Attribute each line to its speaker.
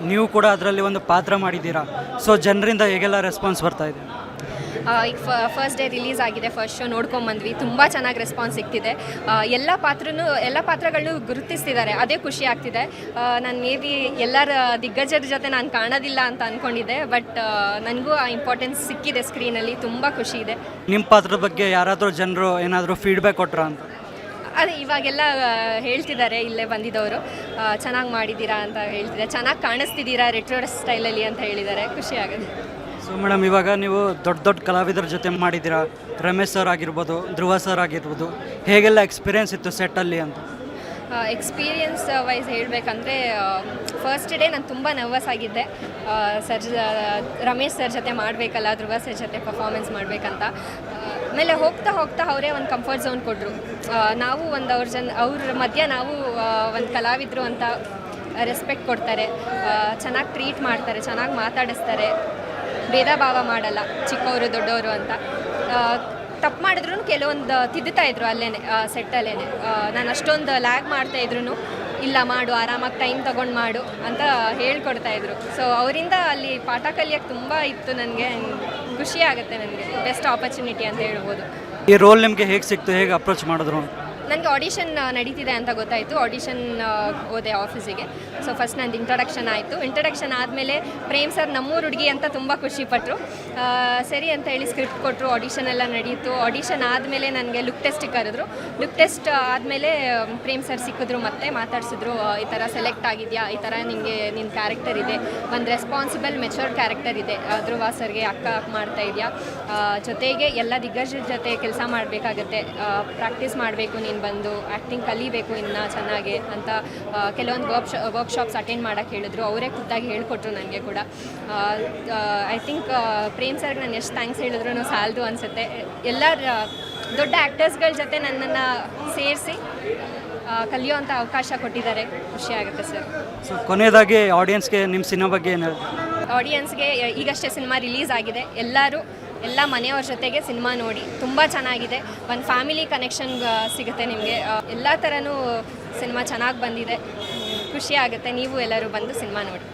Speaker 1: ನೀವು ಕೂಡ ಅದರಲ್ಲಿ ಒಂದು ಪಾತ್ರ ಮಾಡಿದ್ದೀರಾ. ಸೊ ಜನರಿಂದ ಹೇಗೆಲ್ಲ ರೆಸ್ಪಾನ್ಸ್ ಬರ್ತಾ ಇದೆ?
Speaker 2: ಈಗ ಫಸ್ಟ್ ಡೇ ರಿಲೀಸ್ ಆಗಿದೆ, ಫಸ್ಟ್ ಶೋ ನೋಡ್ಕೊಂಬಂದ್ವಿ. ತುಂಬ ಚೆನ್ನಾಗಿ ರೆಸ್ಪಾನ್ಸ್ ಸಿಗ್ತಿದೆ. ಎಲ್ಲ ಪಾತ್ರಗಳನ್ನೂ ಗುರುತಿಸ್ತಿದ್ದಾರೆ, ಅದೇ ಖುಷಿ ಆಗ್ತಿದೆ. ನಾನು ಮೇ ಬಿ ಎಲ್ಲರ ದಿಗ್ಗಜರ ಜೊತೆ ನಾನು ಕಾಣೋದಿಲ್ಲ ಅಂತ ಅಂದ್ಕೊಂಡಿದ್ದೆ, ಬಟ್ ನನಗೂ ಆ ಇಂಪಾರ್ಟೆನ್ಸ್ ಸಿಕ್ಕಿದೆ ಸ್ಕ್ರೀನಲ್ಲಿ. ತುಂಬ ಖುಷಿ ಇದೆ.
Speaker 1: ನಿಮ್ಮ ಪಾತ್ರದ ಬಗ್ಗೆ ಯಾರಾದರೂ ಜನರು ಏನಾದರೂ ಫೀಡ್ಬ್ಯಾಕ್ ಕೊಟ್ರಾ ಅಂತ?
Speaker 2: ಅದೇ ಇವಾಗೆಲ್ಲ ಹೇಳ್ತಿದ್ದಾರೆ, ಇಲ್ಲೇ ಬಂದಿದ್ದವರು ಚೆನ್ನಾಗಿ ಮಾಡಿದ್ದೀರಾ ಅಂತ ಹೇಳ್ತಿದ್ದಾರೆ, ಚೆನ್ನಾಗಿ ಕಾಣಿಸ್ತಿದ್ದೀರಾ ರೆಟ್ರೋ ಸ್ಟೈಲಲ್ಲಿ ಅಂತ ಹೇಳಿದ್ದಾರೆ. ಖುಷಿ ಆಗುತ್ತೆ.
Speaker 1: ಸೊ ಮೇಡಮ್, ಇವಾಗ ನೀವು ದೊಡ್ಡ ದೊಡ್ಡ ಕಲಾವಿದರ ಜೊತೆ ಮಾಡಿದ್ದೀರಾ. ರಮೇಶ್ ಸರ್ ಆಗಿರ್ಬೋದು, ಧ್ರುವ ಸರ್ ಆಗಿರ್ಬೋದು, ಹೇಗೆಲ್ಲ ಎಕ್ಸ್ಪೀರಿಯೆನ್ಸ್ ಇತ್ತು ಸೆಟ್ಟಲ್ಲಿ ಅಂತ?
Speaker 2: ಎಕ್ಸ್ಪೀರಿಯನ್ಸ್ ವೈಸ್ ಹೇಳಬೇಕಂದ್ರೆ, ಫಸ್ಟ್ ಡೇ ನಾನು ತುಂಬ ನರ್ವಸ್ ಆಗಿದ್ದೆ. ರಮೇಶ್ ಸರ್ ಜೊತೆ ಮಾಡಬೇಕಲ್ಲ, ಧ್ರುವ ಸರ್ ಜೊತೆ ಪರ್ಫಾರ್ಮೆನ್ಸ್ ಮಾಡಬೇಕಂತ. ಆಮೇಲೆ ಹೋಗ್ತಾ ಹೋಗ್ತಾ ಅವರೇ ಒಂದು ಕಂಫರ್ಟ್ ಝೋನ್ ಕೊಟ್ಟರು. ನಾವು ಒಂದು ಅವ್ರ ಮಧ್ಯೆ ನಾವು ಒಂದು ಕಲಾವಿದರು ಅಂತ ರೆಸ್ಪೆಕ್ಟ್ ಕೊಡ್ತಾರೆ, ಚೆನ್ನಾಗಿ ಟ್ರೀಟ್ ಮಾಡ್ತಾರೆ, ಚೆನ್ನಾಗಿ ಮಾತಾಡಿಸ್ತಾರೆ, ಭೇದ ಭಾವ ಮಾಡಲ್ಲ, ಚಿಕ್ಕವರು ದೊಡ್ಡವರು ಅಂತ. ತಪ್ಪು ಮಾಡಿದ್ರು ಕೆಲವೊಂದು ತಿದ್ದುತ್ತಾಯಿದ್ರು ಅಲ್ಲೇ ಸೆಟ್ಟಲ್ಲೇ. ನಾನು ಅಷ್ಟೊಂದು ಲ್ಯಾಗ್ ಮಾಡ್ತಾಯಿದ್ರು, ಇಲ್ಲ ಮಾಡು, ಆರಾಮಾಗಿ ಟೈಮ್ ತೊಗೊಂಡು ಮಾಡು ಅಂತ ಹೇಳ್ಕೊಡ್ತಾಯಿದ್ರು. ಸೊ ಅವರಿಂದ ಅಲ್ಲಿ ಪಾಠ ಕಲಿಯೋಕ್ಕೆ ತುಂಬ ಇತ್ತು. ನನಗೆ ಖುಷಿ ಆಗುತ್ತೆ, ನನಗೆ ಬೆಸ್ಟ್ ಆಪರ್ಚುನಿಟಿ ಅಂತ ಹೇಳ್ಬೋದು.
Speaker 1: ಈ ರೋಲ್ ನಿಮಗೆ ಹೇಗೆ ಸಿಕ್ತು, ಹೇಗೆ ಅಪ್ರೋಚ್ ಮಾಡಿದ್ರು?
Speaker 2: ನನಗೆ ಆಡಿಷನ್ ನಡೀತಿದೆ ಅಂತ ಗೊತ್ತಾಯಿತು. ಆಡಿಷನ್ ಹೋದೆ ಆಫೀಸಿಗೆ. ಸೊ ಫಸ್ಟ್ ನಂದು ಇಂಟ್ರೊಡಕ್ಷನ್ ಆಯಿತು. ಇಂಟ್ರೊಡಕ್ಷನ್ ಆದಮೇಲೆ ಪ್ರೇಮ್ ಸರ್ ನಮ್ಮೂರು ಹುಡುಗಿ ಅಂತ ತುಂಬ ಖುಷಿಪಟ್ಟರು. ಸರಿ ಅಂತ ಹೇಳಿ ಸ್ಕ್ರಿಪ್ಟ್ ಕೊಟ್ಟರು. ಆಡಿಷನ್ ಎಲ್ಲ ನಡೆಯಿತು. ಆಡಿಷನ್ ಆದಮೇಲೆ ನನಗೆ ಲುಕ್ ಟೆಸ್ಟಿಗೆ ಕರೆದ್ರು. ಲುಕ್ ಟೆಸ್ಟ್ ಆದಮೇಲೆ ಪ್ರೇಮ್ ಸರ್ ಸಿಕ್ಕಿದ್ರು, ಮತ್ತೆ ಮಾತಾಡ್ಸಿದ್ರು. ಈ ಥರ ಸೆಲೆಕ್ಟ್ ಆಗಿದೆಯಾ, ಈ ಥರ ನಿನಗೆ ನಿನ್ನ ಕ್ಯಾರೆಕ್ಟರ್ ಇದೆ, ಒಂದು ರೆಸ್ಪಾನ್ಸಿಬಲ್ ಮೆಚೂರ್ಡ್ ಕ್ಯಾರೆಕ್ಟರ್ ಇದೆ, ಧ್ರುವ ಸರ್ಗೆ ಅಕ್ಕ ಮಾಡ್ತಾ ಇದೆಯಾ, ಜೊತೆಗೆ ಎಲ್ಲ ದಿಗ್ಗಜರ ಜೊತೆ ಕೆಲಸ ಮಾಡಬೇಕಾಗತ್ತೆ, ಪ್ರಾಕ್ಟೀಸ್ ಮಾಡಬೇಕು, ನೀನು ಬಂದು ಆ್ಯಕ್ಟಿಂಗ್ ಕಲಿಬೇಕು ಇನ್ನೂ ಚೆನ್ನಾಗಿ ಅಂತ ಕೆಲವೊಂದು ವರ್ಕ್ಶಾಪ್ಸ್ ಅಟೆಂಡ್ ಮಾಡೋಕ್ಕೆ ಹೇಳಿದ್ರು. ಅವರೇ ಖುದ್ದಾಗಿ ಹೇಳಿಕೊಟ್ರು ನನಗೆ ಕೂಡ. ಐ ಥಿಂಕ್ ಪ್ರೇಮ್ ಸರ್ಗೆ ನಾನು ಎಷ್ಟು ಥ್ಯಾಂಕ್ಸ್ ಹೇಳಿದ್ರು ಸಾಲದು ಅನಿಸುತ್ತೆ. ಎಲ್ಲ ದೊಡ್ಡ ಆ್ಯಕ್ಟರ್ಸ್ಗಳ ಜೊತೆ ನನ್ನನ್ನು ಸೇರಿಸಿ ಕಲಿಯೋವಂಥ ಅವಕಾಶ ಕೊಟ್ಟಿದ್ದಾರೆ. ಖುಷಿಯಾಗುತ್ತೆ ಸರ್.
Speaker 1: ಸೊ ಕೊನೆಯದಾಗಿ ಆಡಿಯನ್ಸ್ಗೆ ನಿಮ್ಮ ಸಿನಿಮಾ ಬಗ್ಗೆ ಏನು ಹೇಳ್ತೀವಿ?
Speaker 2: ಆಡಿಯನ್ಸ್ಗೆ ಈಗಷ್ಟೇ ಸಿನಿಮಾ ರಿಲೀಸ್ ಆಗಿದೆ. ಎಲ್ಲ ಮನೆಯವ್ರ ಜೊತೆಗೆ ಸಿನಿಮಾ ನೋಡಿ, ತುಂಬ ಚೆನ್ನಾಗಿದೆ. ಒಂದು ಫ್ಯಾಮಿಲಿ ಕನೆಕ್ಷನ್ ಸಿಗುತ್ತೆ ನಿಮಗೆ. ಎಲ್ಲ ಥರನೂ ಸಿನಿಮಾ ಚೆನ್ನಾಗಿ ಬಂದಿದೆ. ಖುಷಿ ಆಗುತ್ತೆ. ನೀವು ಎಲ್ಲರೂ ಬಂದು ಸಿನಿಮಾ ನೋಡಿ.